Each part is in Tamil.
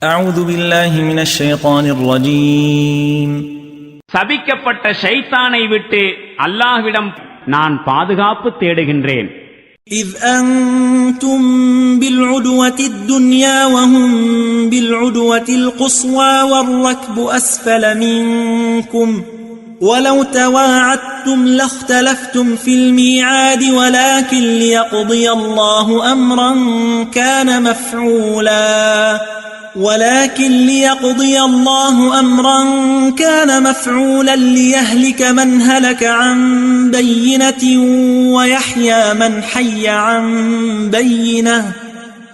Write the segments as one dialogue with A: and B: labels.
A: أعوذ بالله من الشيطان الرجيم.
B: சபிக்கப்பட்ட ஷைத்தானை விட்டு அல்லாஹ்விடம் நான் பாதுகாப்பு தேடுகின்றேன்.
A: إذ أنتم بالعدوة الدنيا وهم بالعدوة القصوى والركب أسفل منكم ولو تواعدتم لاختلفتم في الميعاد ولكن ليقضي الله أمرا كان مفعولا ليهلك من هلك عن بينة ويحيى من حي عن بينة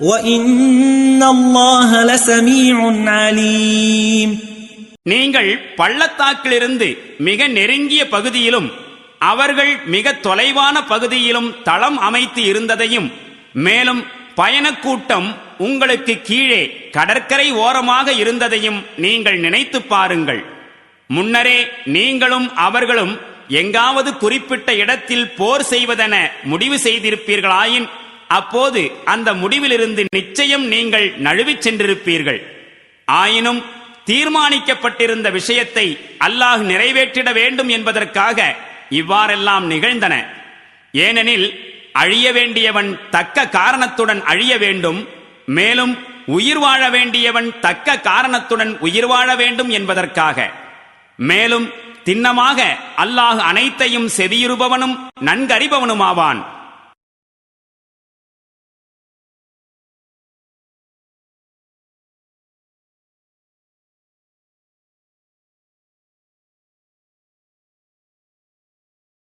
A: وإن الله لسميع عليم.
B: நீங்கள் பள்ளத்தாக்கிலிருந்து மிக நெருங்கிய பகுதியிலும் அவர்கள் மிக தொலைவான பகுதியிலும் தளம் அமைத்து இருந்ததையும் மேலும் பயணக்கூட்டம் உங்களுக்கு கீழே கடற்கரை ஓரமாக இருந்ததையும் நீங்கள் நினைத்து பாருங்கள். முன்னரே நீங்களும் அவர்களும் எங்காவது குறிப்பிட்ட இடத்தில் போர் செய்வதென முடிவு செய்திருப்பீர்களாயின் அப்போது அந்த முடிவிலிருந்து நிச்சயம் நீங்கள் நழுவிச் சென்றிருப்பீர்கள். ஆயினும் தீர்மானிக்கப்பட்டிருந்த விஷயத்தை அல்லாஹ் நிறைவேற்றிட வேண்டும் என்பதற்காக இவ்வாறெல்லாம் நிகழ்ந்தன. ஏனெனில் அழிய வேண்டியவன் தக்க காரணத்துடன் அழிய வேண்டும், மேலும் உயிர் வாழ வேண்டியவன் தக்க காரணத்துடன் உயிர் வாழ வேண்டும் என்பதற்காக. மேலும் திண்ணமாக அல்லாஹ் அனைத்தையும் செவியுறுபவனும் நன்கறிபவனுமாவான்.